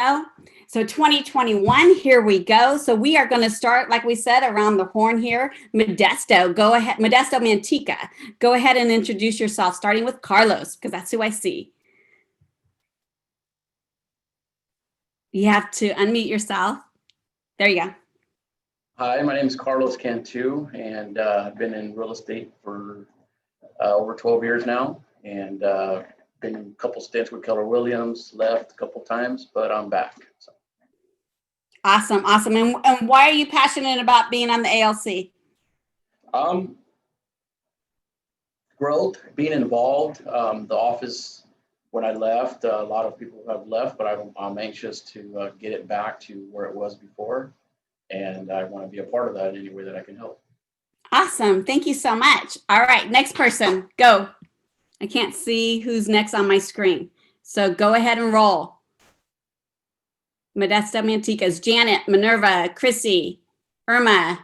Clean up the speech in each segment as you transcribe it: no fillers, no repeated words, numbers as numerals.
Oh, so 2021, here we go. So we are going to start, like we said, around the horn here. Modesto, go ahead. Modesto Manteca, go ahead and introduce yourself, starting with Carlos, because that's who I see. You have to unmute yourself. There you go. Hi, my name is Carlos Cantu, and I've been in real estate for over 12 years now, and been in a couple stints with Keller Williams, left a couple times, but I'm back. So. Awesome, awesome. And why are you passionate about being on the ALC? Growth, being involved. The office, when I left, a lot of people have left, but I'm anxious to get it back to where it was before. And I want to be a part of that in any way that I can help. Awesome. Thank you so much. All right, next person, go. I can't see who's next on my screen. So go ahead and roll. Modesto Manteca's Janet, Minerva, Chrissy, Irma.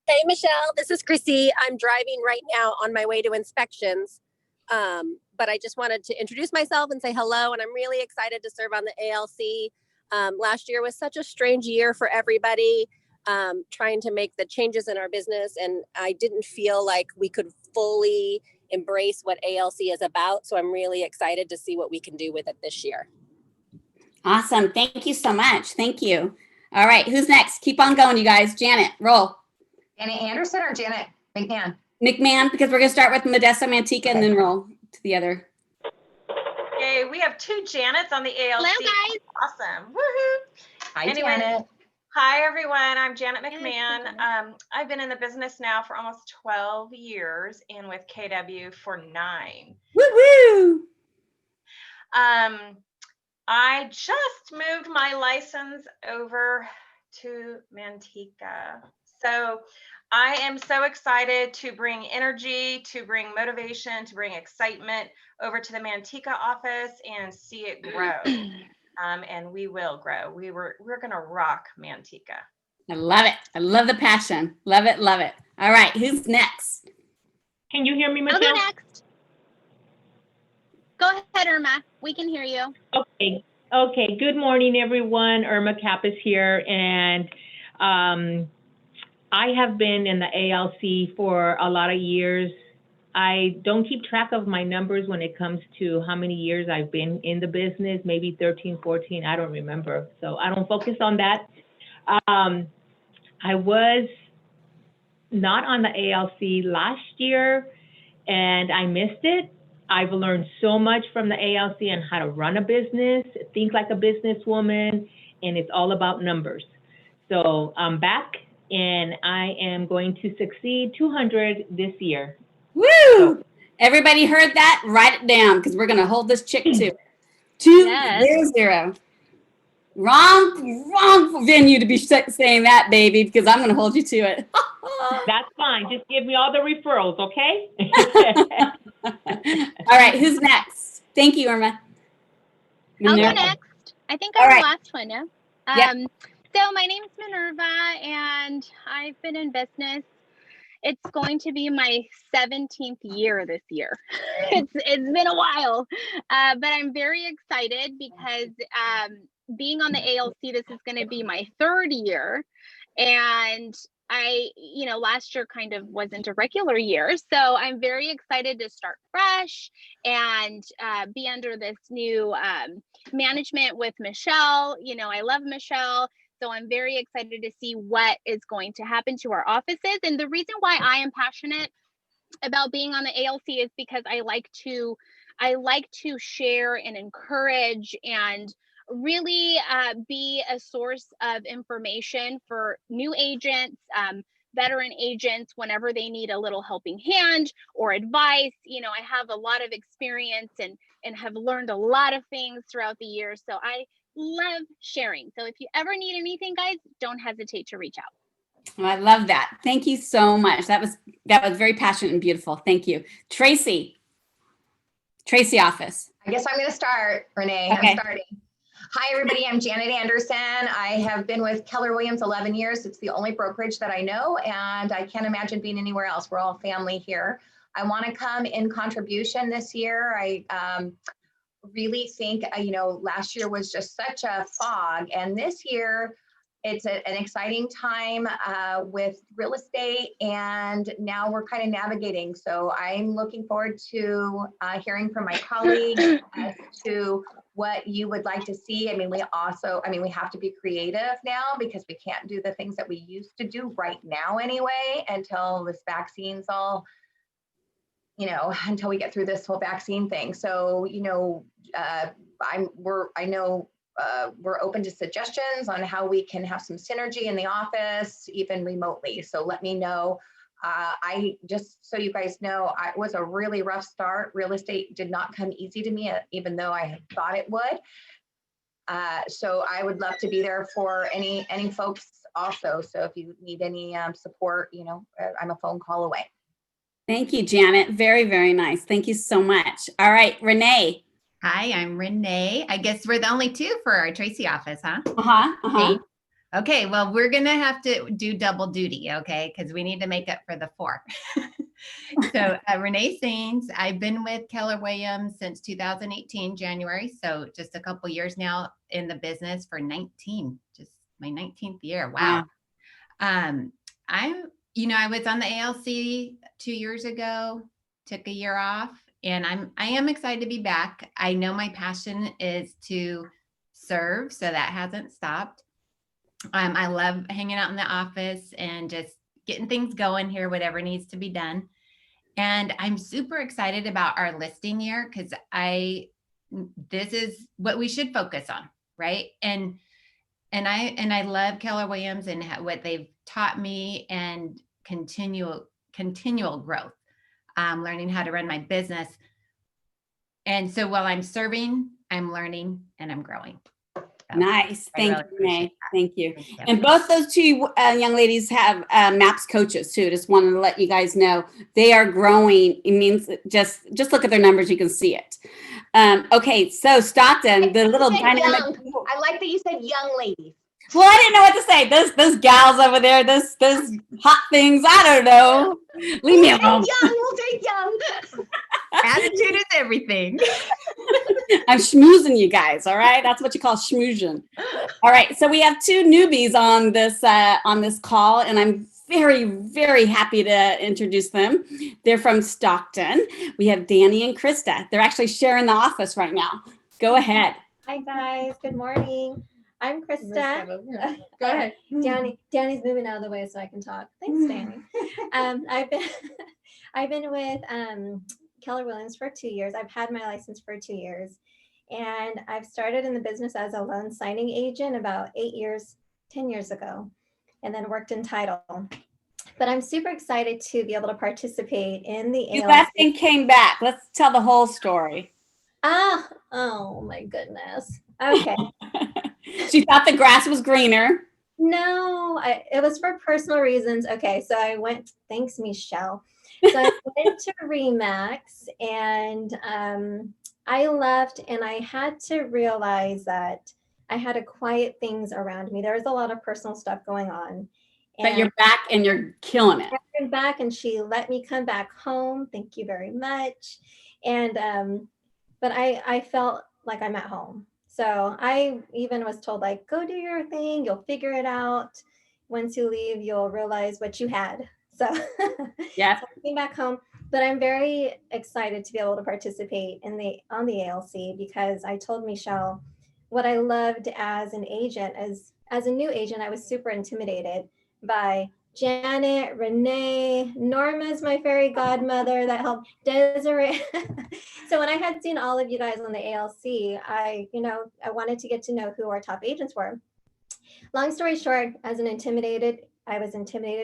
Hey, Michelle, this is Chrissy. I'm driving right now on my way to inspections. But I just wanted to introduce myself and say hello. And I'm really excited to serve on the ALC. Last year was such a strange year for everybody, trying to make the changes in our business. And I didn't feel like we could fully embrace what ALC is about. So I'm really excited to see what we can do with it this year. Awesome. Thank you so much. Thank you. All right. Who's next? Keep on going, you guys. Janet, roll. Janet Anderson or Janet McMahon? McMahon, because we're going to start with Modesto Manteca and then roll to the other. Yay, we have two Janets on the ALC. Hello, guys. Awesome. Woohoo. Hi, Janet. Hi, everyone. I'm Janet McMahon. I've been in the business now for almost 12 years and with KW for 9. Woo-woo! I just moved my license over to Manteca. So I am so excited to bring energy, to bring motivation, to bring excitement over to the Manteca office and see it grow. And we will grow. We're gonna rock Manteca. I love it. I love the passion. Love it, love it. All right, who's next? Can you hear me, Michelle? I'll go next. Go ahead, Irma. We can hear you. Okay. Good morning, everyone. Irma Kappas here, and I have been in the ALC for a lot of years. I don't keep track of my numbers when it comes to how many years I've been in the business, maybe 13, 14, I don't remember. So I don't focus on that. I was not on the ALC last year and I missed it. I've learned so much from the ALC on how to run a business, think like a businesswoman, and it's all about numbers. So I'm back and I am going to succeed 200 this year. Woo! Everybody heard that? Write it down because we're going to hold this chick to 200. Wrong venue to be saying that, baby, because I'm going to hold you to it. That's fine. Just give me all the referrals, okay? All right, who's next? Thank you, Irma. I'll go next. I think I'm the last one, yeah? Yep. So my name's Minerva, and I've been in business. It's going to be my 17th year this year. It's been a while, but I'm very excited because being on the ALC, this is going to be my 3rd year. And last year kind of wasn't a regular year. So I'm very excited to start fresh and be under this new management with Michele. I love Michele. So I'm very excited to see what is going to happen to our offices. And the reason why I am passionate about being on the ALC is because I like to share and encourage and really be a source of information for new agents, veteran agents, whenever they need a little helping hand or advice. I have a lot of experience and have learned a lot of things throughout the years. So I love sharing. So if you ever need anything, guys, don't hesitate to reach out. Oh, I love that. Thank you so much. That was very passionate and beautiful. Thank you. Tracy office. I guess I'm going to start, Renee. Okay. I'm starting. Hi, everybody. I'm Janet Anderson. I have been with Keller Williams 11 years. It's the only brokerage that I know, and I can't imagine being anywhere else. We're all family here. I want to come in contribution this year. I really think, last year was just such a fog, and this year it's an exciting time with real estate, and now we're kind of navigating. So I'm looking forward to hearing from my colleagues as to what you would like to see. I mean, we have to be creative now because we can't do the things that we used to do right now anyway, until this vaccine's all, until we get through this whole vaccine thing. So, we're open to suggestions on how we can have some synergy in the office, even remotely. So let me know. I just, so you guys know, it was a really rough start. Real estate did not come easy to me, even though I thought it would. So I would love to be there for any folks also. So if you need any support, I'm a phone call away. Thank you, Janet. Very, very nice. Thank you so much. All right, Renee. Hi, I'm Renee. I guess we're the only two for our Tracy office, huh? Uh-huh. Okay, well, we're going to have to do double duty, okay? Because we need to make up for the 4. So Renee Sains, I've been with Keller Williams since 2018, January. So just a couple years now in the business for 19, just my 19th year. Wow. I was on the ALC 2 years ago, took a year off, and I am excited to be back. I know my passion is to serve, so that hasn't stopped. I love hanging out in the office and just getting things going here, whatever needs to be done. And I'm super excited about our listing year because this is what we should focus on, right? And I love Keller Williams and what they've taught me, and continual growth, learning how to run my business. And so while I'm serving, I'm learning and I'm growing. So nice. Thank you, Renee. Thank you. Thank you. And both those two young ladies have MAPS coaches too. Just wanted to let you guys know they are growing. It means just look at their numbers. You can see it. Okay, so Stockton, the little dynamic. I like that you said young ladies. Well, I didn't know what to say. Those gals over there, those hot things. I don't know. Leave me alone. We'll take young. Attitude is everything. I'm schmoozing you guys. All right, that's what you call schmoozing. All right, so we have 2 newbies on this call, and I'm very, very happy to introduce them. They're from Stockton. We have Danny and Krista. They're actually sharing the office right now. Go ahead. Hi guys, good morning. I'm Krista. Go ahead. Danny's moving out of the way so I can talk. Thanks, Danny. I've been with Keller Williams for 2 years. I've had my license for 2 years, and I've started in the business as a loan signing agent about 10 years ago, and then worked in title. But I'm super excited to be able to participate in the ALC. You left and came back. Let's tell the whole story. Oh my goodness. Okay. She thought the grass was greener. No, it was for personal reasons. Okay, so I went, thanks, Michele. So I went to Remax, and I left, and I had to realize that I had to quiet things around me. There was a lot of personal stuff going on. But you're back and you're killing it. I'm back, and she let me come back home. Thank you very much. And but I felt like I'm at home. So I even was told, like, go do your thing. You'll figure it out. Once you leave, you'll realize what you had. So yeah, so I came back home. But I'm very excited to be able to participate on the ALC, because I told Michele what I loved as an agent. As a new agent, I was super intimidated by Janet, Renee, Norma's my fairy godmother that helped, Desiree. So when I had seen all of you guys on the ALC, I wanted to get to know who our top agents were. Long story short, I was intimidated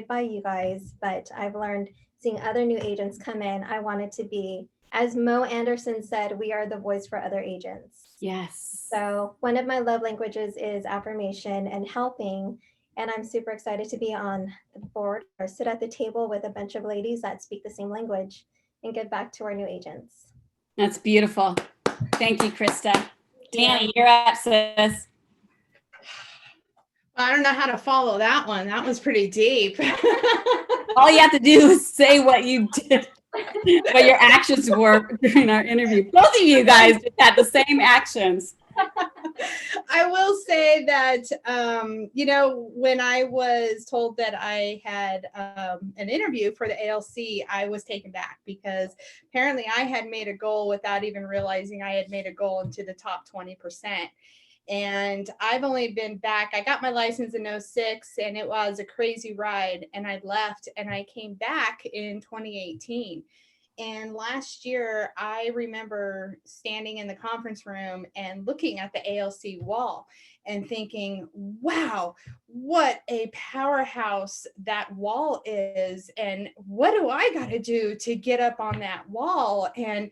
by you guys, but I've learned, seeing other new agents come in, I wanted to be, as Mo Anderson said, we are the voice for other agents. Yes. So one of my love languages is affirmation and helping. And I'm super excited to be on the board or sit at the table with a bunch of ladies that speak the same language and give back to our new agents. That's beautiful. Thank you, Krista. Danny, you're up, sis. I don't know how to follow that one. That was pretty deep. All you have to do is say what you did. what your actions were during our interview. Both of you guys just had the same actions. I will say that, when I was told that I had an interview for the ALC, I was taken back because apparently I had made a goal without even realizing I had made a goal into the top 20%. And I've only been back. I got my license in 06 and it was a crazy ride. And I left and I came back in 2018. And last year, I remember standing in the conference room and looking at the ALC wall and thinking, wow, what a powerhouse that wall is. And what do I got to do to get up on that wall? And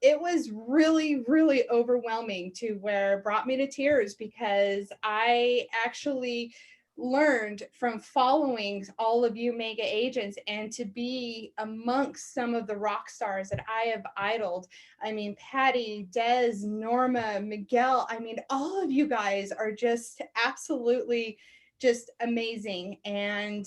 it was really, really overwhelming to where it brought me to tears because I actually learned from following all of you mega agents and to be amongst some of the rock stars that I have idoled. I mean, Patty, Des, Norma, Miguel, I mean, all of you guys are just absolutely just amazing. And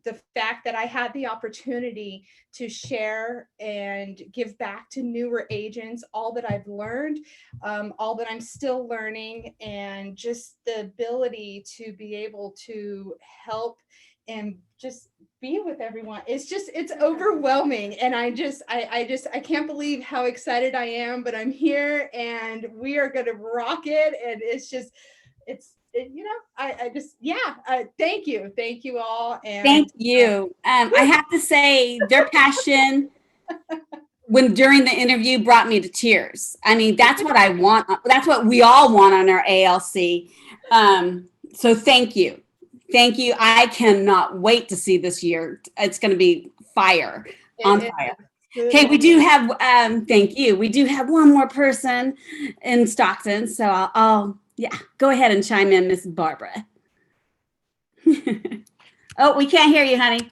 the fact that I had the opportunity to share and give back to newer agents all that I've learned, all that I'm still learning, and just the ability to be able to help and just be with everyone. It's overwhelming. And I can't believe how excited I am, but I'm here and we are going to rock it. And thank you all. And Thank you. I have to say, their passion during the interview brought me to tears. I mean, that's what I want. That's what we all want on our ALC. So thank you. Thank you. I cannot wait to see this year. It's going to be fire on fire. Okay, we do have, thank you. We do have one more person in Stockton. So I'll go ahead and chime in, Miss Barbara. Oh, we can't hear you, honey.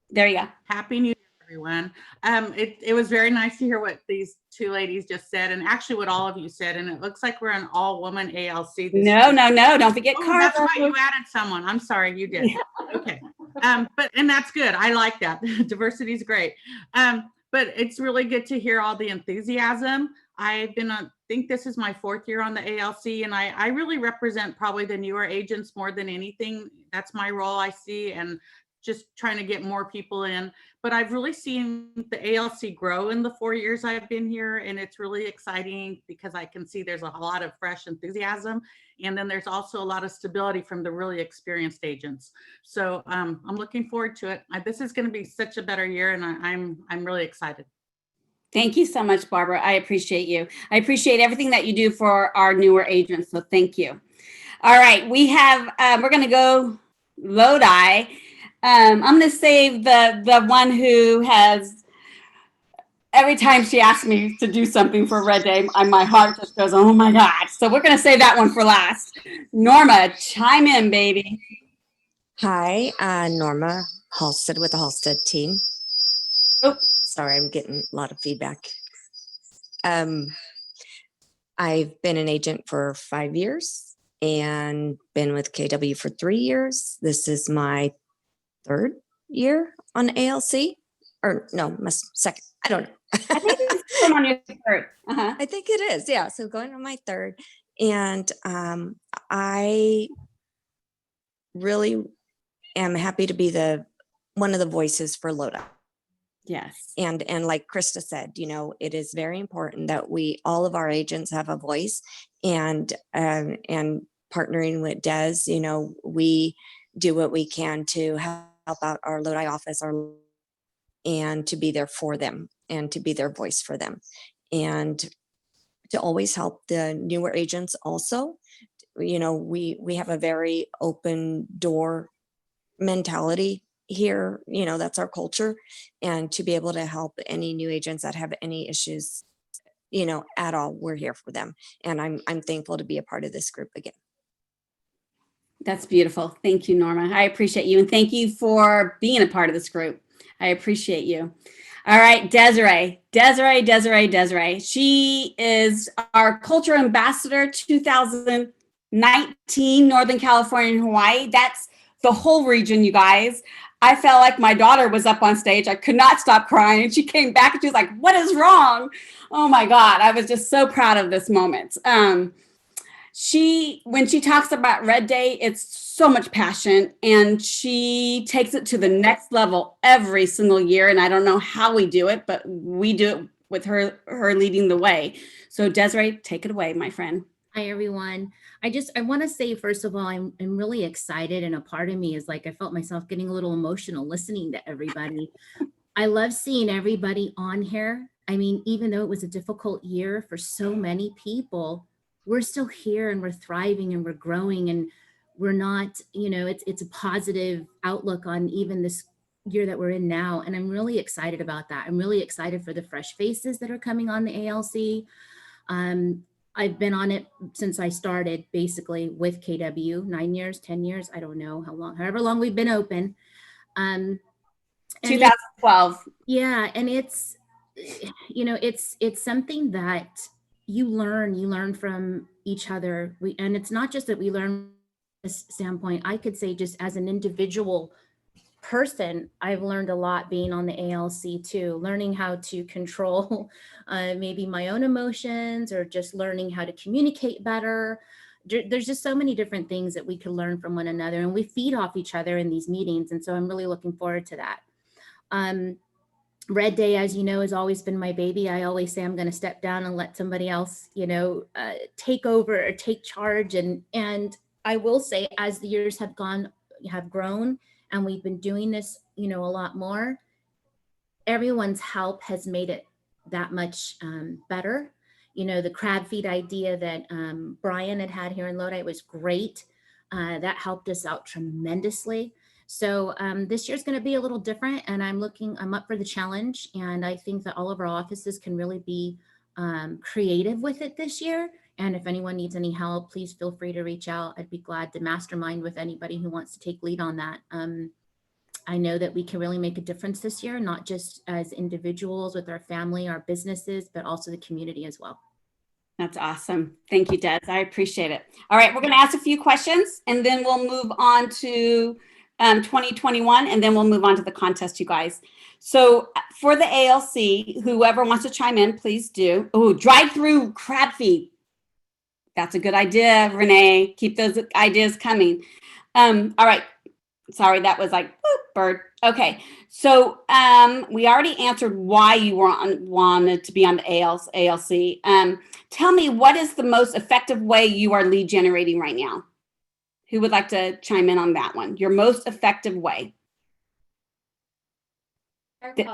There you go. Happy New Year, everyone. It was very nice to hear what these two ladies just said, and actually what all of you said. And it looks like we're an all-woman ALC. No. Don't forget Carla. That's right. You added someone. I'm sorry, you did. Okay. And that's good. I like that. Diversity is great. But it's really good to hear all the enthusiasm. I think this is my 4th year on the ALC, and I really represent probably the newer agents more than anything. That's my role, I see, and just trying to get more people in. But I've really seen the ALC grow in the 4 years I've been here, and it's really exciting because I can see there's a lot of fresh enthusiasm, and then there's also a lot of stability from the really experienced agents. So I'm looking forward to it. This is going to be such a better year, and I'm really excited. Thank you so much, Barbara. I appreciate you. I appreciate everything that you do for our newer agents. So thank you. All right, we're going to go Lodi. I'm going to save the one who has, every time she asks me to do something for Red Day, my heart just goes, oh my God. So we're going to save that one for last. Norma, chime in, baby. Hi, Norma Halstead with the Halstead team. Oh, sorry, I'm getting a lot of feedback. I've been an agent for 5 years and been with KW for 3 years. This is my 3rd year on ALC, or no, my 2nd. I don't know. I think it's on your 3rd. Uh-huh. I think it is. Yeah. So going on my 3rd, and I really am happy to be one of the voices for Lodi. Yes. And like Krista said, it is very important that all of our agents have a voice, and partnering with Des, we do what we can to help out our Lodi office and to be there for them and to be their voice for them, and to always help the newer agents also. We have a very open door mentality here, that's our culture, and to be able to help any new agents that have any issues, at all, we're here for them. And I'm thankful to be a part of this group again. That's beautiful. Thank you, Norma. I appreciate you. And thank you for being a part of this group. I appreciate you. All right, Desiree. She is our Culture Ambassador 2019, Northern California and Hawaii. That's the whole region, you guys. I felt like my daughter was up on stage. I could not stop crying. She came back and she was like, what is wrong? Oh my God. I was just so proud of this moment. When she talks about Red Day, it's so much passion, and she takes it to the next level every single year. And I don't know how we do it, but we do it with her leading the way. So Desiree, take it away, my friend. Hi, everyone. I want to say, first of all, I'm really excited. And a part of me is like, I felt myself getting a little emotional listening to everybody. I love seeing everybody on here. I mean, even though it was a difficult year for so many people, we're still here and we're thriving and we're growing, and we're not, it's a positive outlook on even this year that we're in now. And I'm really excited about that. I'm really excited for the fresh faces that are coming on the ALC. I've been on it since I started, basically, with KW, 9 years, 10 years. I don't know how long, however long we've been open. 2012. Yeah. And it's something that you learn from each other. And it's not just that we learn from this standpoint. I could say, just as an individual person, I've learned a lot being on the ALC too, learning how to control maybe my own emotions, or just learning how to communicate better. There's just so many different things that we can learn from one another, and we feed off each other in these meetings. And so I'm really looking forward to that. Red Day, as you know, has always been my baby. I always say I'm going to step down and let somebody else, take over or take charge. And I will say, as the years have grown, and we've been doing this, a lot more, everyone's help has made it that much better. The crab feed idea that Brian had here in Lodi was great. That helped us out tremendously. So this year's going to be a little different, and I'm up for the challenge. And I think that all of our offices can really be creative with it this year. And if anyone needs any help, please feel free to reach out. I'd be glad to mastermind with anybody who wants to take lead on that. I know that we can really make a difference this year, not just as individuals with our family, our businesses, but also the community as well. That's awesome. Thank you, Des. I appreciate it. All right, we're going to ask a few questions, and then we'll move on to 2021, and then we'll move on to the contest, you guys. So for the ALC, whoever wants to chime in, please do. Oh, drive-through crab feed. That's a good idea, Renee. Keep those ideas coming. All right. Sorry, that was like, boop, bird. Okay. So we already answered why you wanted to be on the ALC. Tell me, what is the most effective way you are lead generating right now? Who would like to chime in on that one? Your most effective way. Sorry.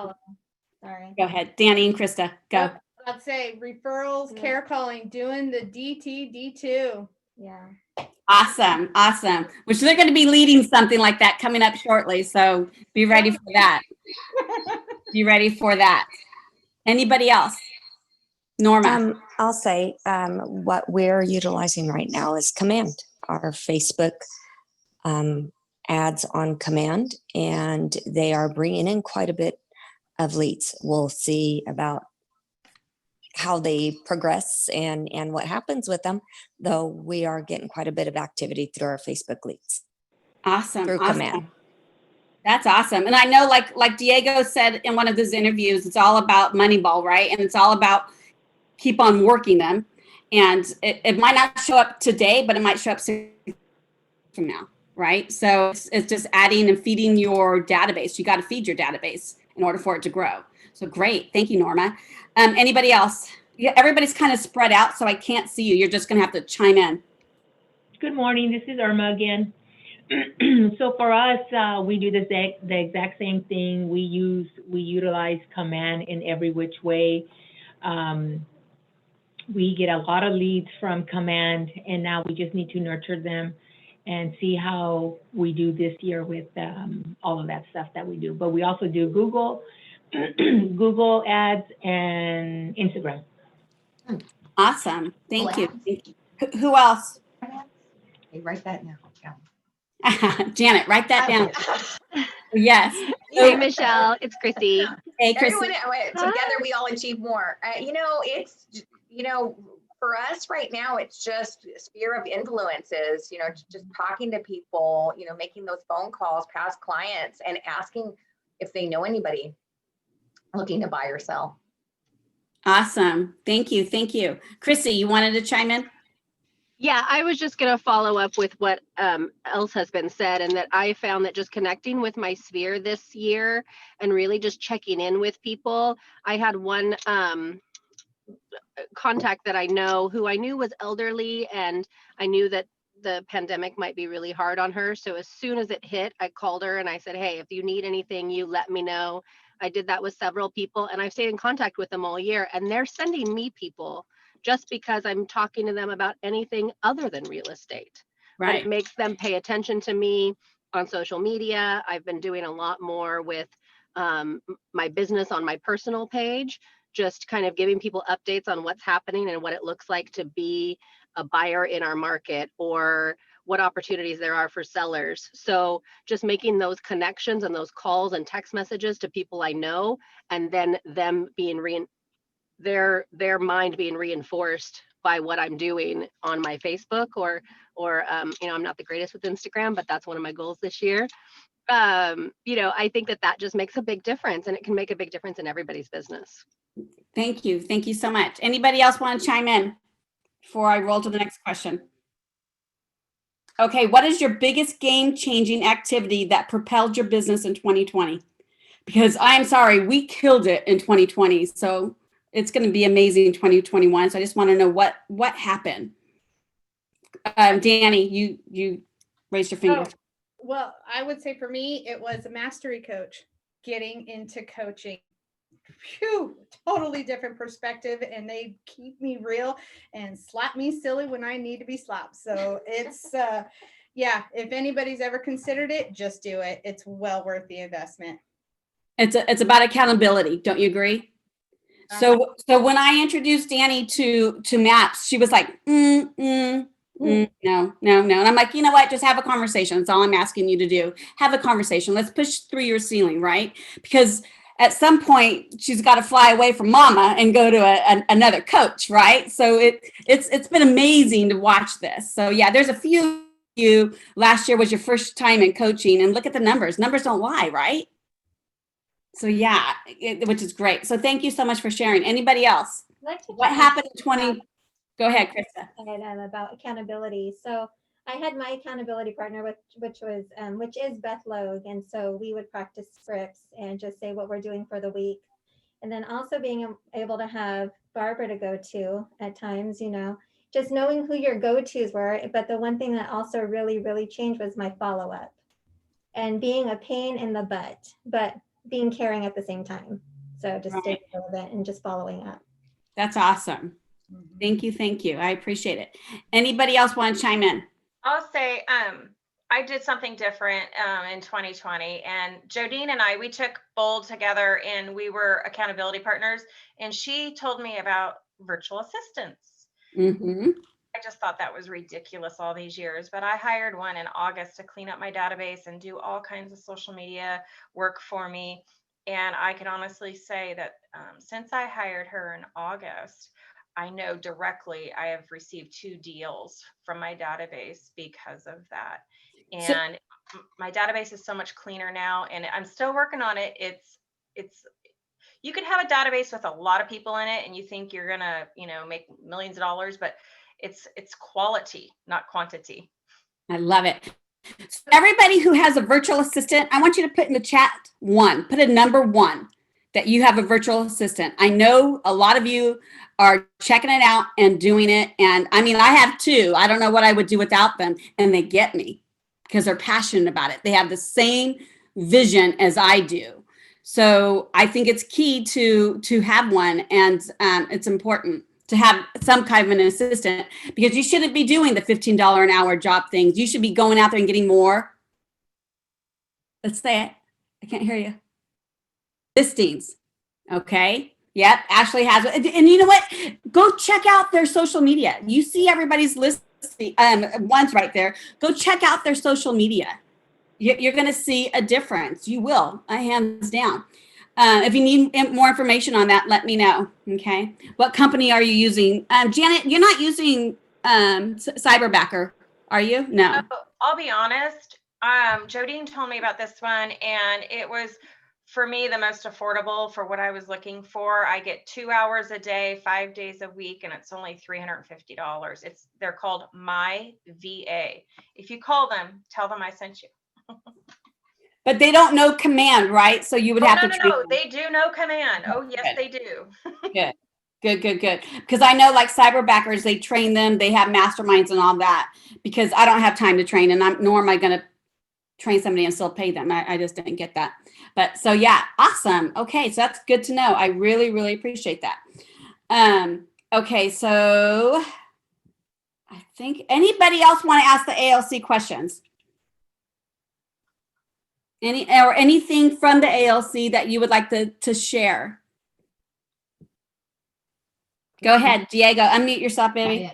Go ahead. Danny and Krista, go. Yep. I'd say referrals, care calling, doing the DT, Yeah. Awesome. Awesome. Which they're going to be leading something like that coming up shortly. So be ready for that. Be ready for that. Anybody else? Norma. I'll say what we're utilizing right now is Command, our Facebook ads on Command, and they are bringing in quite a bit of leads. We'll see about how they progress and what happens with them, though we are getting quite a bit of activity through our Facebook leads. Awesome. Through Awesome. Command. That's awesome. And I know, like Diego said in one of his interviews, it's all about Moneyball, right? And it's all about keep on working them. And it might not show up today, but it might show up 6 months from now, right? So it's just adding and feeding your database. You got to feed your database in order for it to grow. So great. Thank you, Norma. Anybody else? Yeah, everybody's kind of spread out, so I can't see you. You're just going to have to chime in. Good morning. This is Irma again. So for us, we do the exact same thing. We utilize Command in every which way. We get a lot of leads from Command, and now we just need to nurture them and see how we do this year with all of that stuff that we do. But we also do Google ads and Instagram. Awesome. Thank you. Thank you. Who else? Hey, write that now. Janet, write that down. Yes. Hey, Michelle, it's Chrissy. Hey, Chrissy. Everyone, together we all achieve more. It's, for us right now, it's just sphere of influences, just talking to people, making those phone calls, past clients, and asking if they know anybody looking to buy or sell. Awesome. Thank you. Thank you. Chrissy, you wanted to chime in? Yeah, I was just going to follow up with what else has been said, and that I found that just connecting with my sphere this year and really just checking in with people. I had one contact that I know who I knew was elderly, and I knew that the pandemic might be really hard on her. So as soon as it hit, I called her and I said, hey, if you need anything, you let me know. I did that with several people, and I've stayed in contact with them all year, and they're sending me people just because I'm talking to them about anything other than real estate. But it makes them pay attention to me on social media. I've been doing a lot more with my business on my personal page, just kind of giving people updates on what's happening and what it looks like to be a buyer in our market, or what opportunities there are for sellers. So just making those connections and those calls and text messages to people I know, and then them being their mind being reinforced by what I'm doing on my Facebook, or I'm not the greatest with Instagram, but that's one of my goals this year. I think that just makes a big difference, and it can make a big difference in everybody's business. Thank you. Thank you so much. Anybody else want to chime in before I roll to the next question? Okay, what is your biggest game-changing activity that propelled your business in 2020? Because I'm sorry, we killed it in 2020. So it's going to be amazing in 2021. So I just want to know what happened. Danny, you raised your finger. Oh, well, I would say for me, it was a mastery coach, getting into coaching. Phew, totally different perspective, and they keep me real and slap me silly when I need to be slapped. So it's yeah, if anybody's ever considered it, just do it. It's well worth the investment. It's about accountability. Don't you agree? So when I introduced Danny to MAPS, she was like, no. And I'm like, you know what? Just have a conversation. That's all I'm asking you to do. Have a conversation. Let's push through your ceiling, right? Because at some point she's got to fly away from mama and go to another coach, right? So it's been amazing to watch this. So yeah, there's a few. You last year was your first time in coaching, and look at the numbers. Numbers don't lie, right? So yeah, which is great. So thank you so much for sharing. Anybody else? What happened in 20? Go ahead, Krista. About accountability. So I had my accountability partner, which is Beth Logue, and so we would practice scripts and just say what we're doing for the week, and then also being able to have Barbara to go to at times, just knowing who your go-tos were. But the one thing that also really, really changed was my follow-up, and being a pain in the butt, but being caring at the same time. So just stay relevant and just following up. That's awesome. Thank you. Thank you. I appreciate it. Anybody else want to chime in? I'll say I did something different in 2020, and Jodine and we took Bold together, and we were accountability partners, and she told me about virtual assistants. Mm-hmm. I just thought that was ridiculous all these years, but I hired one in August to clean up my database and do all kinds of social media work for me. And I can honestly say that since I hired her in August, I know directly I have received 2 deals from my database because of that. And my database is so much cleaner now, and I'm still working on it. It's you could have a database with a lot of people in it, and you think you're gonna, make millions of dollars, but it's quality, not quantity. I love it. So everybody who has a virtual assistant, I want you to put in the chat put a number 1 that you have a virtual assistant. I know a lot of you are checking it out and doing it. And I mean, I have 2. I don't know what I would do without them. And they get me because they're passionate about it. They have the same vision as I do. So I think it's key to have one. And it's important to have some kind of an assistant, because you shouldn't be doing the $15 an hour job things. You should be going out there and getting more. Let's say it. I can't hear you. Listings. Okay. Yep. Ashley has it. And you know what? Go check out their social media. You see everybody's listing ones right there. Go check out their social media. You're going to see a difference. You will, hands down. If you need more information on that, let me know. Okay. What company are you using? Janet, you're not using Cyberbacker, are you? No. Oh, I'll be honest. Jodine told me about this one, and it was, for me, the most affordable for what I was looking for. I get 2 hours a day, 5 days a week, and it's only $350. They're called My VA. If you call them, tell them I sent you. But they don't know command, right? So you would have to train No, them. they do know command. Oh, yes, they do. Good. Because I know like Cyberbackers, they train them, they have masterminds and all that, because I don't have time to train, and nor am I going to train somebody and still pay them. I just didn't get that. But so yeah, awesome. Okay, so that's good to know. I really, really appreciate that. Okay, so I think anybody else want to ask the ALC questions? Anything from the ALC that you would like to share? Go ahead, Diego. Unmute yourself, baby.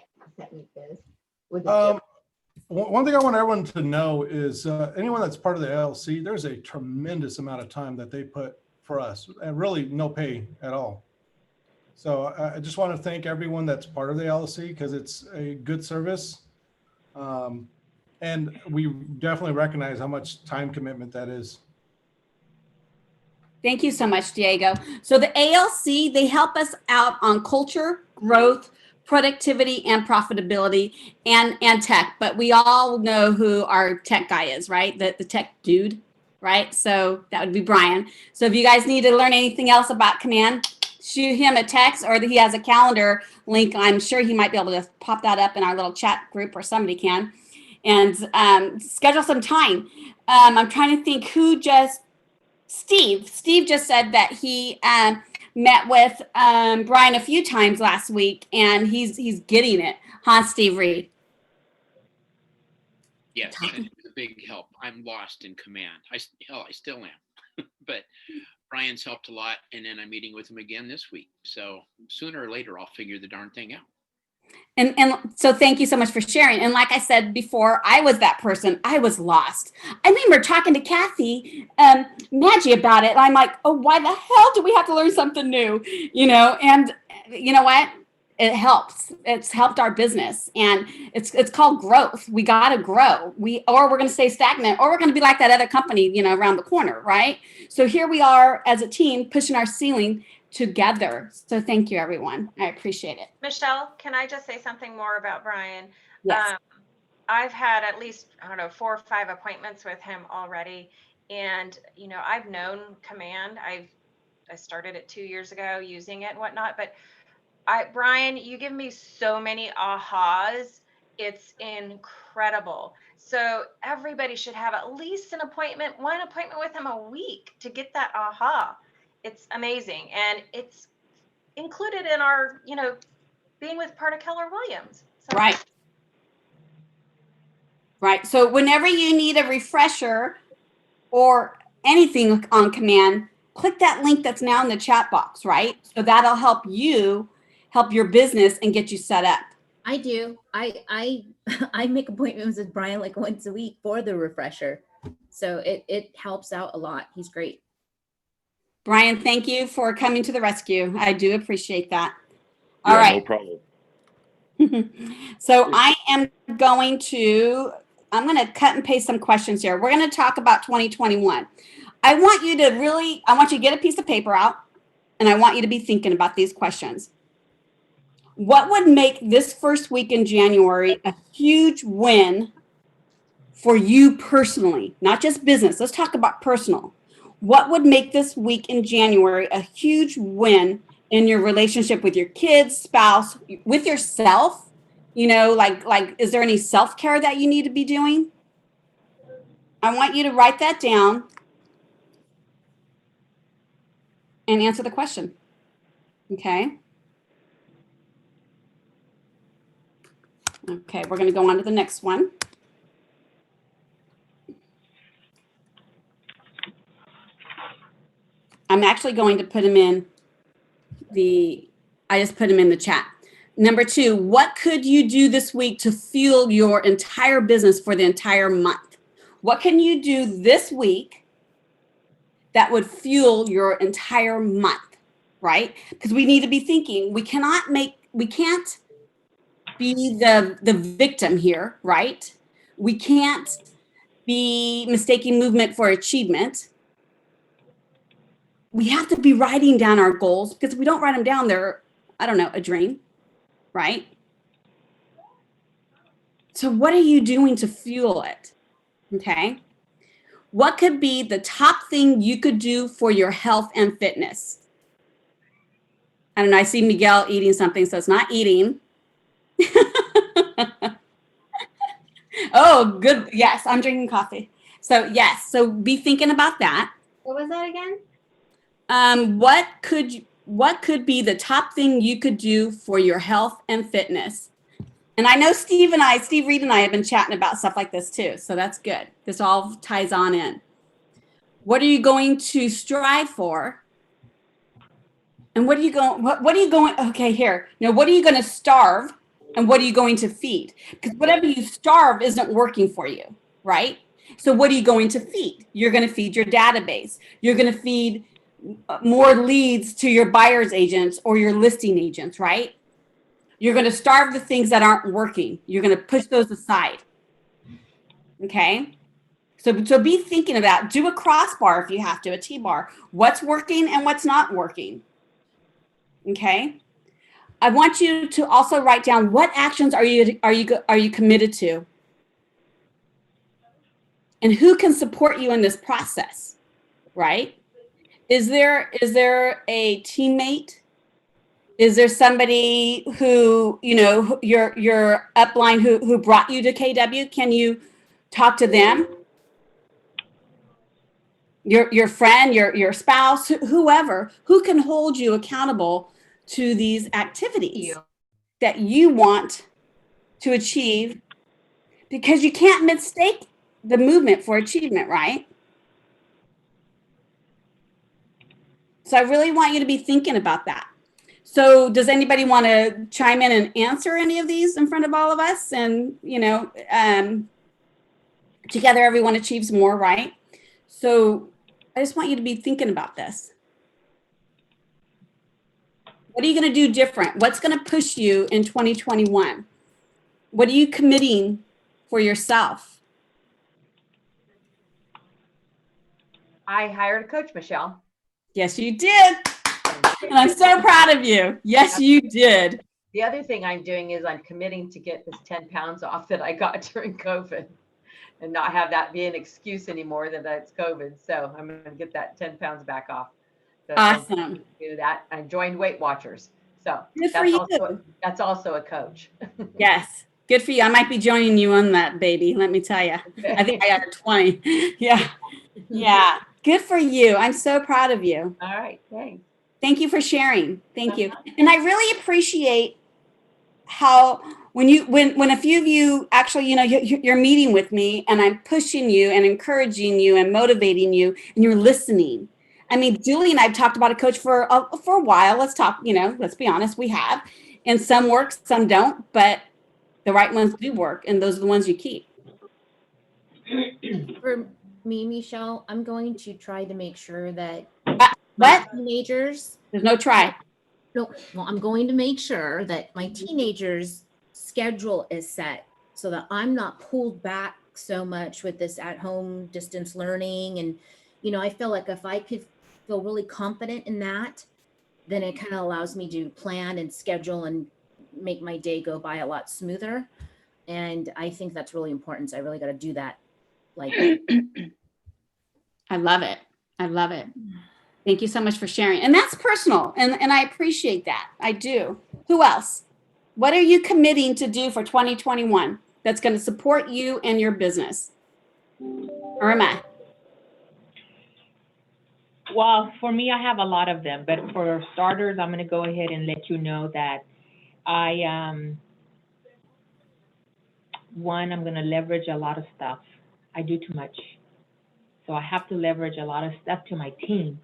One thing I want everyone to know is anyone that's part of the ALC, there's a tremendous amount of time that they put for us, and really no pay at all. So I just want to thank everyone that's part of the ALC, because it's a good service. And we definitely recognize how much time commitment that is. Thank you so much, Diego. So the ALC, they help us out on culture, growth, productivity, and profitability, and tech. But we all know who our tech guy is, right? The tech dude, right? So that would be Brian. So if you guys need to learn anything else about command, shoot him a text, or he has a calendar link. I'm sure he might be able to pop that up in our little chat group, or somebody can, and schedule some time. I'm trying to think who just, Steve just said that he met with Brian a few times last week, and he's getting it. Huh, Steve Reed? Yes, and it was a big help. I'm lost in command. I still am. But Brian's helped a lot, and then I'm meeting with him again this week. So sooner or later, I'll figure the darn thing out. And so thank you so much for sharing. And like I said before, I was that person. I was lost. I remember talking to Kathy Maggie about it. And I'm like, oh, why the hell do we have to learn something new? You know, and you know what? It helps. It's helped our business, and it's called growth. We got to grow. Or we're going to stay stagnant, or we're going to be like that other company, you know, around the corner, right? So here we are as a team pushing our ceiling together. So thank you, everyone. I appreciate it. Michele, can I just say something more about Brian? Yes. I've had at least, 4 or 5 appointments with him already. And, you know, I've known command. I started it 2 years ago using it and whatnot. But Brian, you give me so many ahas. It's incredible. So everybody should have at least one appointment with him a week to get that aha. It's amazing. And it's included in our, being with part of Keller Williams. So. Right. So whenever you need a refresher or anything on command, click that link that's now in the chat box, right? So that'll help you help your business and get you set up. I do. I make appointments with Brian like once a week for the refresher. So it helps out a lot. He's great. Brian, thank you for coming to the rescue. I do appreciate that. All right. No problem. So I'm going to cut and paste some questions here. We're going to talk about 2021. I want you to get a piece of paper out, and I want you to be thinking about these questions. What would make this first week in January a huge win for you personally, not just business? Let's talk about personal. What would make this week in January a huge win in your relationship with your kids, spouse, with yourself? You know, like, is there any self-care that you need to be doing? I want you to write that down and answer the question. Okay. Okay, we're going to go on to the next one. I'm actually going to put them in I just put them in the chat. Number 2, what could you do this week to fuel your entire business for the entire month? What can you do this week that would fuel your entire month, right? Because we need to be thinking, we can't be the victim here, right? We can't be mistaking movement for achievement. We have to be writing down our goals, because if we don't write them down, they're, I don't know, a dream, right? So what are you doing to fuel it? Okay. What could be the top thing you could do for your health and fitness? I don't know. I see Miguel eating something, so it's not eating. Oh, good. Yes, I'm drinking coffee. So yes, so be thinking about that. What was that again? What could be the top thing you could do for your health and fitness? And I know Steve Reed and I have been chatting about stuff like this too. So that's good. This all ties on in. What are you going to strive for? And what are you going, okay, here. Now, what are you going to starve? And what are you going to feed? Because whatever you starve isn't working for you, right? So what are you going to feed? You're going to feed your database. You're going to feed more leads to your buyer's agents or your listing agents, right? You're going to starve the things that aren't working. You're going to push those aside. Okay? So be thinking about, do a crossbar if you have to, a T-bar. What's working and what's not working. Okay? I want you to also write down, what actions are you committed to? And who can support you in this process, right? Is there a teammate? Is there somebody who, you know, your upline who brought you to KW? Can you talk to them? Your friend, your spouse, whoever, who can hold you accountable to these activities that you want to achieve, because you can't mistake the movement for achievement, right? So I really want you to be thinking about that. So does anybody want to chime in and answer any of these in front of all of us? And, you know, together everyone achieves more, right? So I just want you to be thinking about this. What are you going to do different? What's going to push you in 2021? What are you committing for yourself? I hired a coach, Michele. Yes, you did. And I'm so proud of you. Yes, you did. The other thing I'm doing is I'm committing to get this 10 pounds off that I got during COVID and not have that be an excuse anymore that it's COVID. So I'm going to get that 10 pounds back off. So awesome. Do that. I joined Weight Watchers. So good for you. That's also a coach. Yes. Good for you. I might be joining you on that, baby. Let me tell you. Okay. I think I got 20. Yeah. Yeah. Good for you. I'm so proud of you. All right. Thanks. Thank you for sharing. Thank you. And I really appreciate how when a few of you actually, you know, you're meeting with me and I'm pushing you and encouraging you and motivating you and you're listening. I mean, Julie and I've talked about a coach for a while. Let's talk, you know, let's be honest, we have. And some work, some don't, but the right ones do work. And those are the ones you keep. For me, Michele, I'm going to try to make sure that what? Teenagers. There's no try. No, well, I'm going to make sure that my teenagers' schedule is set so that I'm not pulled back so much with this at-home distance learning. And, you know, I feel like if I could feel really confident in that, then it kind of allows me to plan and schedule and make my day go by a lot smoother. And I think that's really important. So I really got to do that. Like, I love it. I love it. Thank you so much for sharing. And that's personal. And I appreciate that. I do. Who else? What are you committing to do for 2021 that's going to support you and your business? Irma. Well, for me, I have a lot of them. But for starters, I'm going to go ahead and let you know that I'm going to leverage a lot of stuff. I do too much. So I have to leverage a lot of stuff to my team.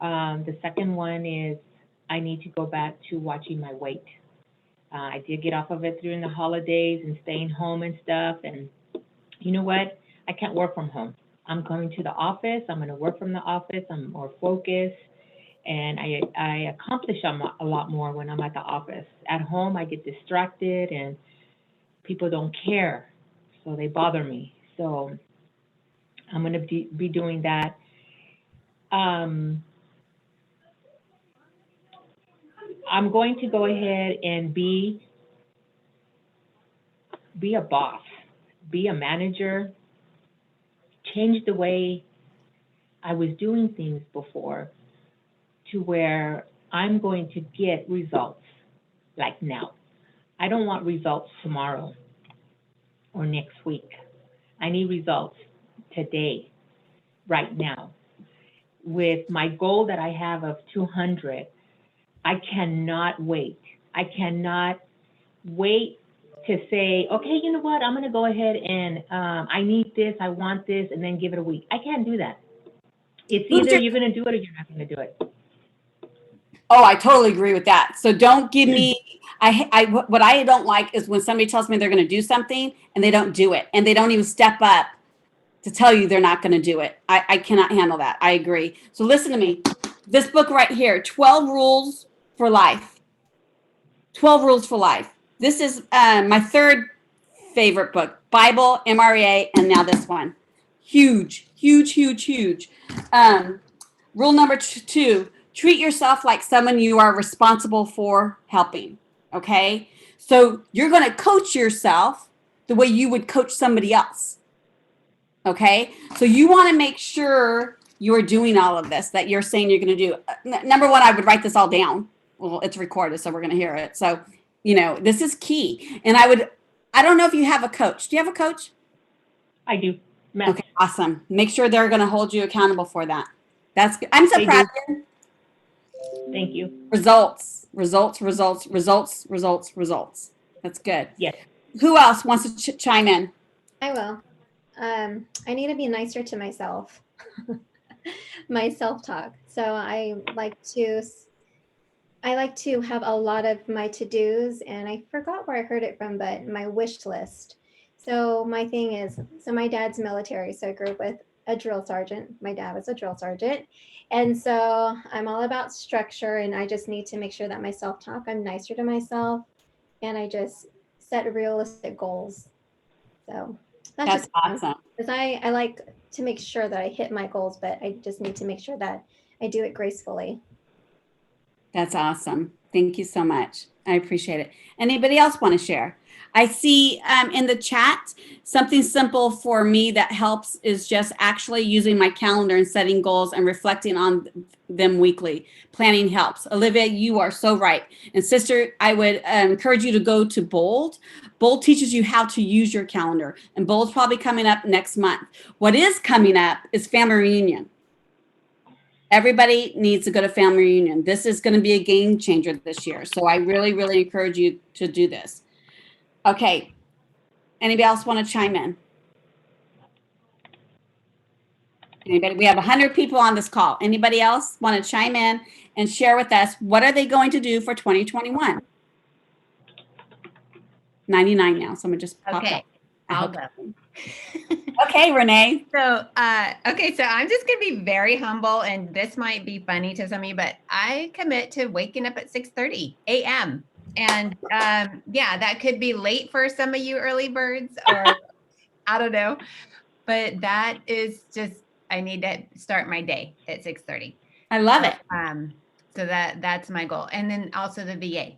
The second one is I need to go back to watching my weight. I did get off of it during the holidays and staying home and stuff. And you know what? I can't work from home. I'm going to the office. I'm going to work from the office. I'm more focused, and I accomplish a lot more when I'm at the office. At home, I get distracted, and people don't care, so they bother me. So I'm going to be doing that. I'm going to go ahead and be a boss, be a manager, change the way I was doing things before to where I'm going to get results like now. I don't want results tomorrow or next week. I need results today, right now. With my goal that I have of 200, I cannot wait. I cannot wait to say, okay, you know what? I'm going to go ahead and I need this, I want this, and then give it a week. I can't do that. It's either you're going to do it or you're not going to do it. Oh, I totally agree with that. So don't give me, what I don't like is when somebody tells me they're going to do something and they don't do it, and they don't even step up to tell you they're not going to do it. I cannot handle that. I agree. So listen to me. This book right here, 12 Rules for Life. 12 Rules for Life. This is my third favorite book, Bible, MREA, and now this one. Huge, huge, huge, huge. Rule number 2, treat yourself like someone you are responsible for helping, okay? So you're going to coach yourself the way you would coach somebody else, okay? So you want to make sure you're doing all of this that you're saying you're going to do. Number 1, I would write this all down. Well, it's recorded, so we're going to hear it. So, this is key. And I don't know if you have a coach. Do you have a coach? I do. Okay, awesome. Make sure they're going to hold you accountable for that. That's good. I'm so proud of you. Thank you. Results, results, results, results, results, results. That's good. Yes. Who else wants to chime in? I will. I need to be nicer to myself. My self-talk. So I like to have a lot of my to-dos, and I forgot where I heard it from, but my wish list. So my thing is, my dad's military, so I grew up with a drill sergeant. My dad was a drill sergeant. And so I'm all about structure, and I just need to make sure that my self-talk, I'm nicer to myself, and I just set realistic goals. So that's just awesome. Because I like to make sure that I hit my goals, but I just need to make sure that I do it gracefully. That's awesome. Thank you so much. I appreciate it. Anybody else want to share? I see in the chat, something simple for me that helps is just actually using my calendar and setting goals and reflecting on them weekly. Planning helps. Olivia, you are so right. And sister, I would encourage you to go to Bold. Bold teaches you how to use your calendar, and Bold's probably coming up next month. What is coming up is family reunion. Everybody needs to go to family reunion. This is going to be a game changer this year. So I really, really encourage you to do this. Okay. Anybody else want to chime in? Anybody? We have 100 people on this call. Anybody else want to chime in and share with us what are they going to do for 2021? 99 now. Someone just popped up. I'll go. Okay, Renee. So, okay, so I'm just going to be very humble, and this might be funny to some of you, but I commit to waking up at 6:30 a.m. And yeah, that could be late for some of you early birds, or I don't know, but that is just, I need to start my day at 6:30. I love it. So that's my goal. And then also the VA.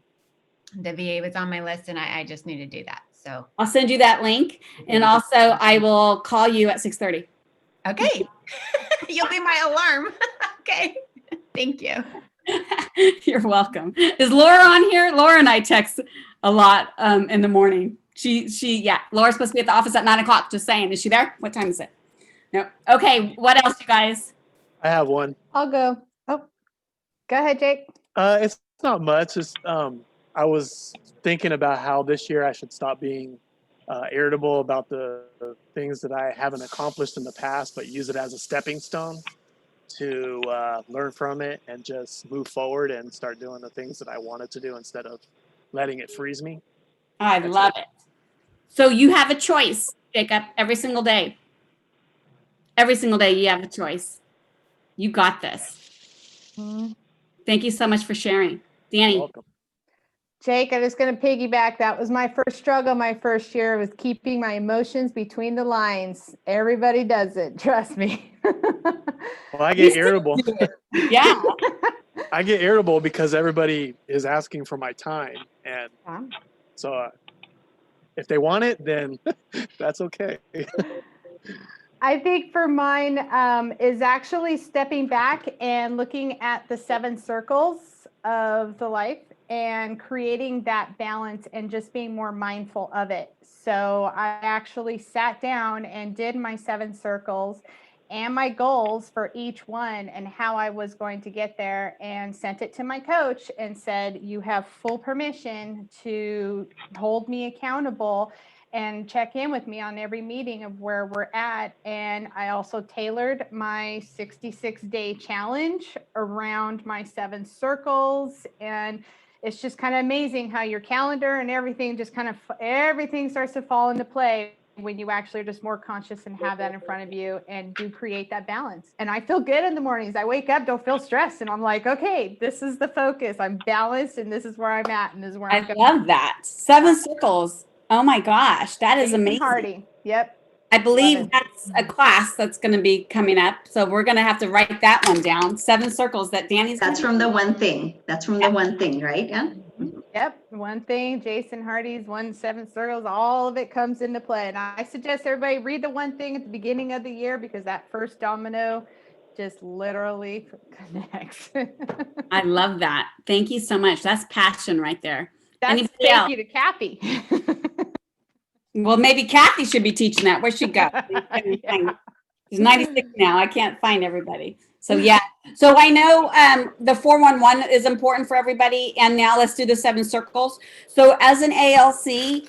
The VA was on my list, and I just need to do that. So I'll send you that link, and also I will call you at 6:30. Okay. You'll be my alarm. Okay. Thank you. You're welcome. Is Laura on here? Laura and I text a lot in the morning. Yeah. Laura's supposed to be at the office at 9 o'clock. Just saying. Is she there? What time is it? No. Okay. What else, you guys? I have one. I'll go. Oh, go ahead, Jake. It's not much. It's I was thinking about how this year I should stop being irritable about the things that I haven't accomplished in the past, but use it as a stepping stone to learn from it and just move forward and start doing the things that I wanted to do instead of letting it freeze me. I love it. So you have a choice, Jacob, every single day. Every single day you have a choice. You got this. Mhm. Thank you so much for sharing. Danny. Welcome. Jake, I'm just going to piggyback. That was my first struggle my first year, was keeping my emotions between the lines. Everybody does it. Trust me. Well, I get irritable. Yeah. I get irritable because everybody is asking for my time. And so if they want it, then that's okay. I think for mine is actually stepping back and looking at the 7 circles of the life and creating that balance and just being more mindful of it. So I actually sat down and did my 7 circles and my goals for each one and how I was going to get there, and sent it to my coach and said, you have full permission to hold me accountable and check in with me on every meeting of where we're at. And I also tailored my 66-day challenge around my 7 circles. And it's just kind of amazing how your calendar and everything just kind of, everything starts to fall into play when you actually are just more conscious and have that in front of you and do create that balance. And I feel good in the mornings. I wake up, don't feel stressed. And I'm like, okay, this is the focus. I'm balanced and this is where I'm at. And this is where I'm I going. love that. 7 circles. Oh my gosh, that is Jason amazing. Hardy. Yep. I believe Love it. that's a class that's going to be coming up. So we're going to have to write that one down. 7 circles that Danny's. That's from the one thing. That's from the one thing, right? Yeah. Yep. One thing, Jason Hardy's 7 circles, all of it comes into play. And I suggest everybody read the one thing at the beginning of the year, because that first domino just literally connects. I love that. Thank you so much. That's passion right there. That's Anybody thank else? you to Kathy. Well, maybe Kathy should be teaching that. Where'd she go? She's 96 now. I can't find everybody. So yeah. So I know the 411 is important for everybody. And now let's do the 7 circles. So as an ALC,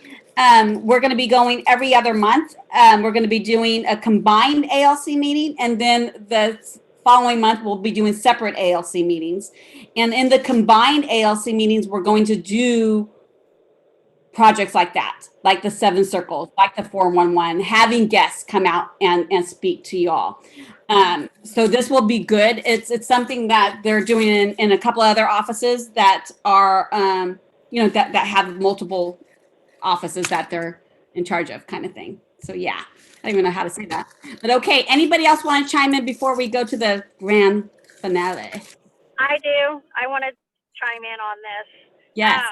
we're going to be going every other month. We're going to be doing a combined ALC meeting. And then the following month, we'll be doing separate ALC meetings. And in the combined ALC meetings, we're going to do projects like that, like the 7 circles, like the 411, having guests come out and speak to y'all. So this will be good. It's something that they're doing in a couple other offices that are, that have multiple offices that they're in charge of, kind of thing. So yeah, I don't even know how to say that. But okay, anybody else want to chime in before we go to the grand finale? I do. I want to chime in on this. Yes.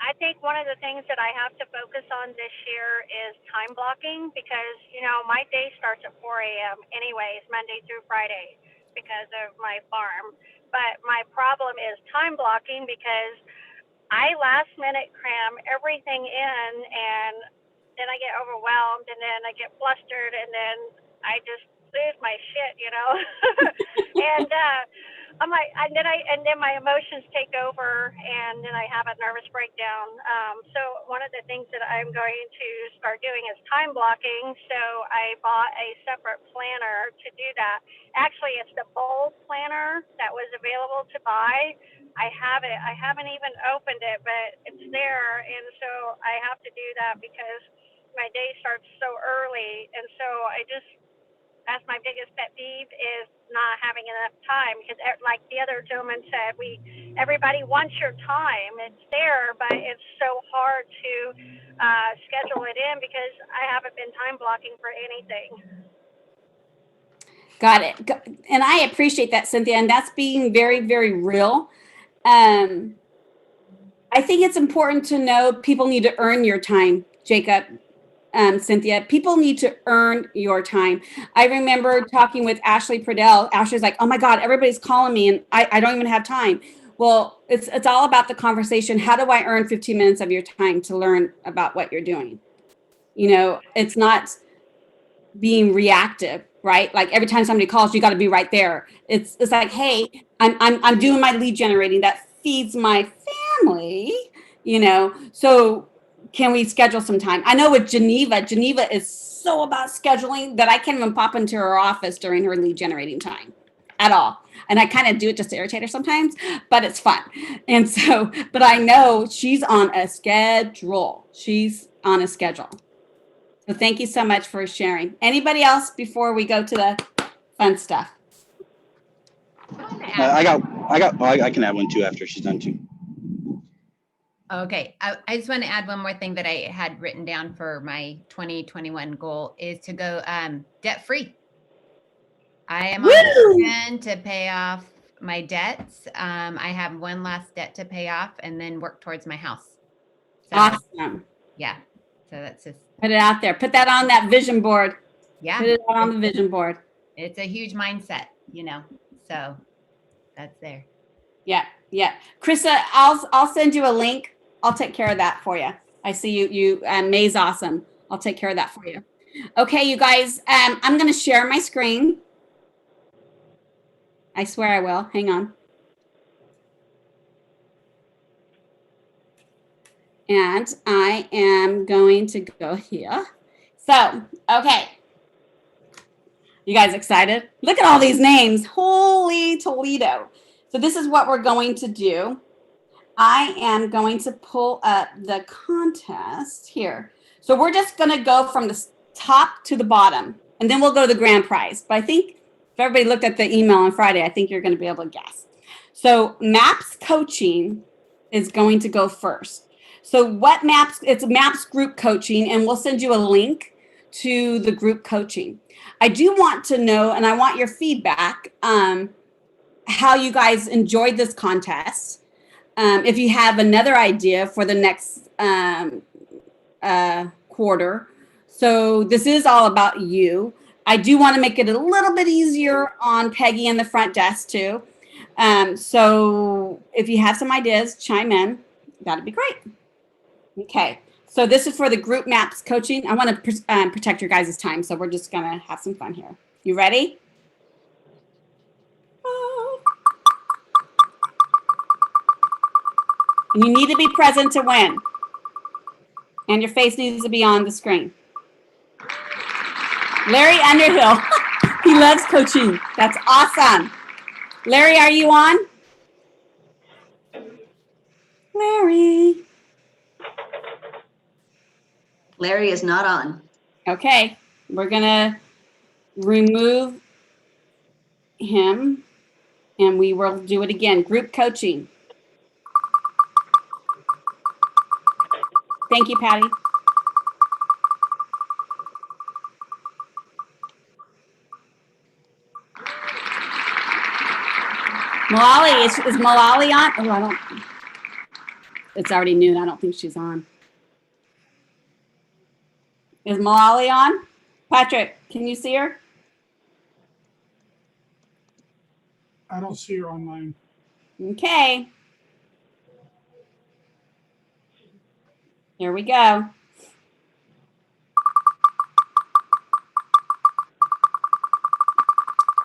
I think one of the things that I have to focus on this year is time blocking, because, my day starts at 4 a.m. anyways, Monday through Friday, because of my farm. But my problem is time blocking, because I last minute cram everything in, and then I get overwhelmed, and then I get flustered, and then I just lose my shit, and I'm like, and then my emotions take over, and then I have a nervous breakdown. So one of the things that I'm going to start doing is time blocking. So I bought a separate planner to do that. Actually, it's the Bold planner that was available to buy. I have it. I haven't even opened it, but it's there. And so I have to do that because my day starts so early. And so that's my biggest pet peeve, is not having enough time, because like the other gentleman said, everybody wants your time. It's there, but it's so hard to schedule it in, because I haven't been time blocking for anything. Got it. And I appreciate that, Cynthia. And that's being very, very real. I think it's important to know people need to earn your time, Jacob. Cynthia, people need to earn your time. I remember talking with Ashley Pradell. Ashley's like, oh my God, everybody's calling me and I don't even have time. Well, it's all about the conversation. How do I earn 15 minutes of your time to learn about what you're doing? It's not being reactive, right? Like every time somebody calls, you got to be right there. It's like, hey, I'm doing my lead generating that feeds my family, so can we schedule some time? I know with Geneva is so about scheduling that I can't even pop into her office during her lead generating time at all. And I kind of do it just to irritate her sometimes, but it's fun. And so, but I know she's on a schedule. So So thank you so much for sharing. Anybody else before we go to the fun stuff? I can add one too after she's done too. Okay, I just want to add one more thing that I had written down for my 2021 goal is to go debt free. I am on a mission to pay off my debts. I have one last debt to pay off and then work towards my house. So, Awesome. Yeah. So that's just. Put it out there. Put that on that vision board. Yeah. Put it out on the vision board. It's a huge mindset, you know, so that's there. Yeah. Yeah. Krista, I'll send you a link. I'll take care of that for you. I see you May's awesome. I'll take care of that for you. Okay, you guys, I'm going to share my screen. I swear I will. Hang on. And I am going to go here. So, okay. You guys excited? Look at all these names. Holy Toledo. So this is what we're going to do. I am going to pull up the contest here. So we're just going to go from the top to the bottom, and then we'll go to the grand prize. But I think if everybody looked at the email on Friday, I think you're going to be able to guess. So MAPS coaching is going to go first. So what MAPS, it's MAPS group coaching, and we'll send you a link to the group coaching. I do want to know, and I want your feedback, how you guys enjoyed this contest. If you have another idea for the next quarter. So this is all about you. I do want to make it a little bit easier on Peggy and the front desk too. So if you have some ideas, chime in. That'd be great. Okay. So this is for the group MAPS coaching. I want to protect your guys' time. So we're just going to have some fun here. You ready? And you need to be present to win. And your face needs to be on the screen. Larry Underhill. He loves coaching. That's awesome. Larry, are you on? Larry. Larry is not on. Okay. We're going to remove him. And we will do it again. Group coaching. Thank you, Patty. Malali, is Malali on? Oh, I don't. It's already noon. I don't think she's on. Is Malali on? Patrick, can you see her? I don't see her online. Okay. Here we go.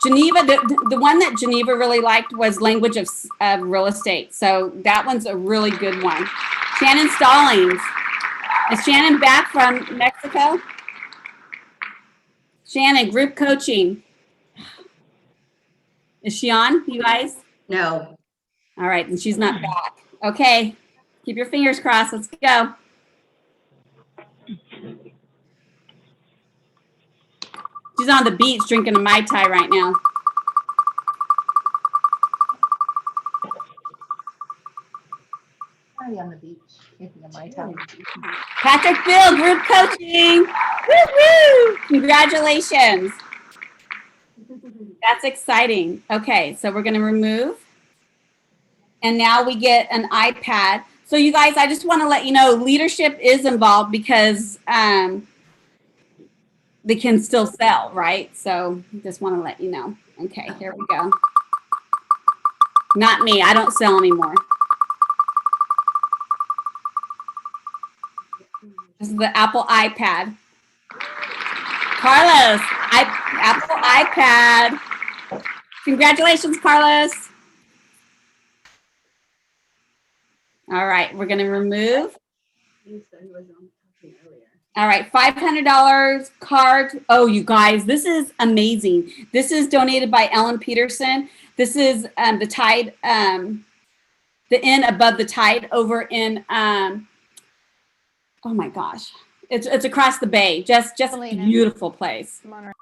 Geneva, the one that Geneva really liked was language of real estate. So that one's a really good one. Shannon Stallings. Is Shannon back from Mexico? Shannon, group coaching. Is she on, you guys? No. All right, and she's not back. Okay, keep your fingers crossed. Let's go. She's on the beach drinking a Mai Tai right now. Probably on the beach drinking a Mai Tai. Patrick Bill, group coaching. Woo-woo! Congratulations. That's exciting. Okay, so we're going to remove. And now we get an iPad. So you guys, I just want to let you know, leadership is involved because they can still sell, right? So just want to let you know. Okay, here we go. Not me. I don't sell anymore. This is the Apple iPad. Carlos, Apple iPad. Congratulations, Carlos. All right, we're going to remove. All right, $500 card. Oh, you guys, this is amazing. This is donated by Ellen Peterson. This is the Tide, the Inn Above the Tide over in, oh my gosh, It's across the bay. Just Catalina. beautiful place. Monterey.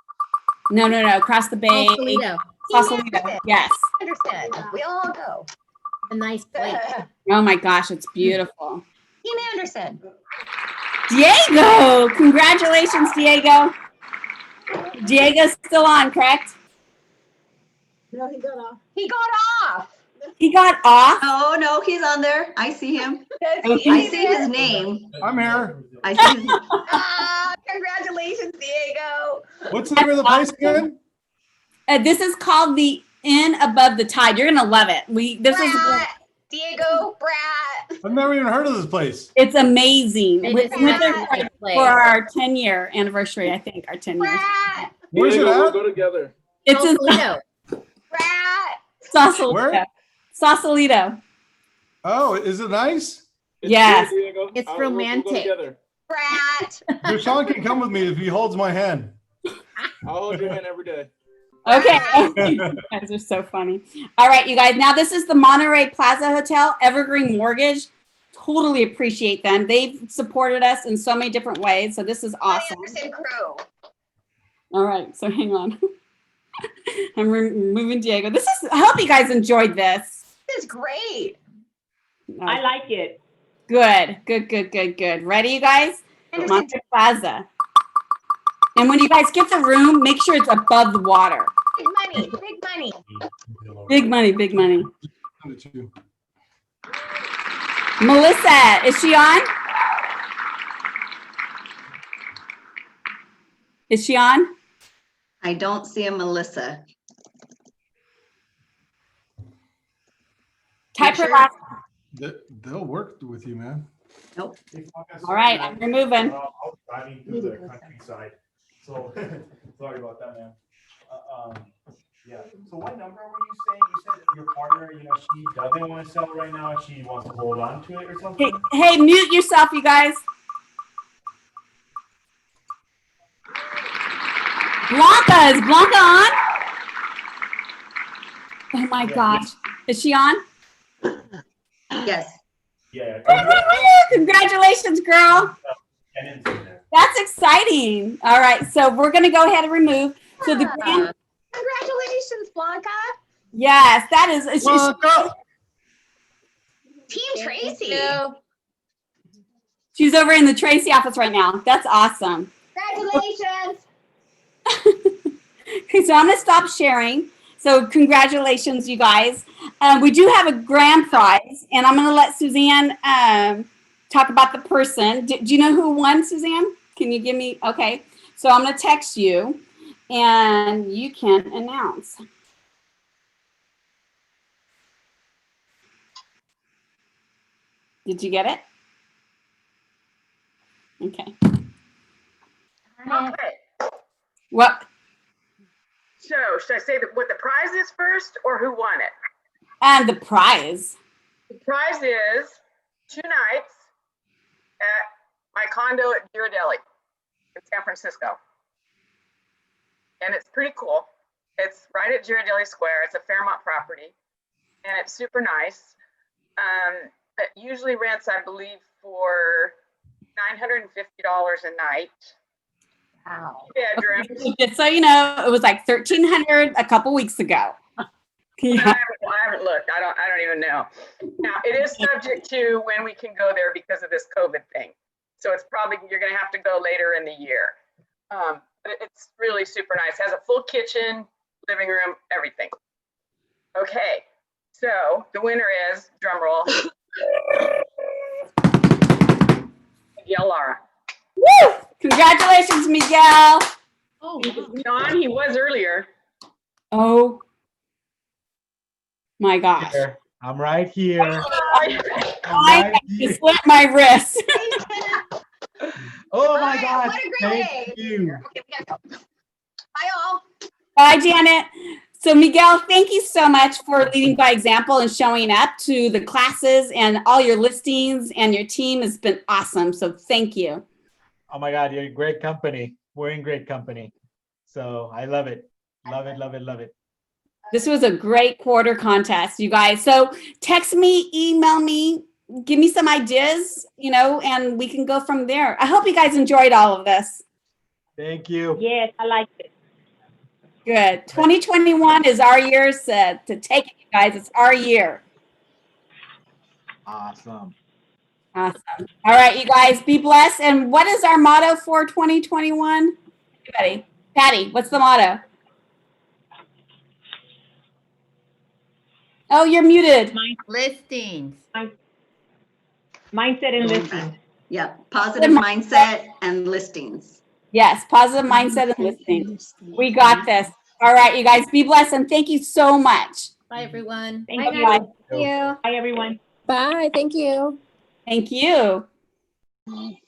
No, across the bay. Sausalito. Sausalito. Yes. Anderson. We all go. A nice place. Oh my gosh, it's beautiful. Team Anderson. Diego, congratulations, Diego. Diego's still on, correct? No, he got off. He got off. He got off. Oh, no, he's on there. I see him. Okay. I see his name. I'm here. I see his Congratulations, Diego. What's the name of the place again? This is called the Inn Above the Tide. You're gonna love it. Diego, Brat. I've never even heard of this place. It's amazing. It We is went there such a great place. for our 10-year anniversary, I think, our 10 years. Where's it We'll at? go together. It's in Sausalito. Brat. Sausalito. Where? Sausalito. Oh, is it nice? Yes. Good, Diego. It's We'll go romantic. together. Brat. Deshaun can come with me if he holds my hand. I'll hold your hand every day. Okay. You guys are so funny. All right, you guys. Now this is the Monterey Plaza Hotel, Evergreen Mortgage. Totally appreciate them. They've supported us in so many different ways. So this is awesome. Anderson crew. All right, so hang on. I'm removing Diego. I hope you guys enjoyed this. This is great. I like it. Good. Ready, you guys? Monterey Plaza. And when you guys get the room, make sure it's above the water. Big money. Big money. Big money, big money. Melissa, is she on? Is she on? I don't see a Melissa. Type her last. They'll work with you, man. Nope. All right, I'm removing. I was driving through the countryside, so sorry about that, man. Yeah. So what number were you saying? You said that your partner, she doesn't want to sell right now. She wants to hold on to it or something. Hey, mute yourself, you guys. Is Blanca on? Oh my gosh. Is she on? Yes. Yeah. Congratulations, girl. That's exciting. All right, so we're going to go ahead and remove. So the grand. Congratulations, Blanca. Yes, that is. Team Tracy. She's over in the Tracy office right now. That's awesome. Congratulations. Okay, so I'm going to stop sharing. So congratulations, you guys. We do have a grand prize, and I'm going to let Suzanne talk about the person. Do you know who won, Suzanne? Can you give me? Okay. So I'm going to text you, and you can announce. Did you get it? Okay. Okay. What? So, should I say what the prize is first or who won it? And the prize. The prize is 2 nights at my condo at Ghirardelli in San Francisco. And it's pretty cool. It's right at Ghirardelli Square. It's a Fairmont property. And it's super nice. It usually rents, I believe, for $950 a night. Wow. Bedrooms. Just so you know, it was like $1,300 a couple weeks ago. Yeah. I haven't looked. I don't even know. Now it is subject to when we can go there because of this COVID thing. So it's probably you're going to have to go later in the year. But it's really super nice. Has a full kitchen, living room, everything. Okay. So the winner is drum roll. Miguel Lara. Woo! Congratulations, Miguel. Oh, John, he was earlier. Oh my gosh. I'm right here. You slipped my wrist. Oh my God. What a great day. Thank you. Okay, we gotta go. Bye, all. Bye, Janet. So, Miguel, thank you so much for leading by example and showing up to the classes and all your listings, and your team has been awesome. So thank you. Oh my God, you're in great company. We're in great company. So I love it. Love it, love it, love it. This was a great quarter contest, you guys. So text me, email me, give me some ideas, and we can go from there. I hope you guys enjoyed all of this. Thank you. Yes, I like it. Good. 2021 is our year to take it, you guys. It's our year. Awesome. Awesome. All right, you guys, be blessed. And what is our motto for 2021? Everybody. Patty, what's the motto? Oh, you're muted. Listings. Mindset and listings. Yeah, positive mindset and listings. Yes, positive mindset and listings. We got this. All right, you guys, be blessed. And thank you so much. Bye, everyone. Thank Bye, you. guys. Thank you. Bye, everyone. Bye. Thank you. Thank you. Bye.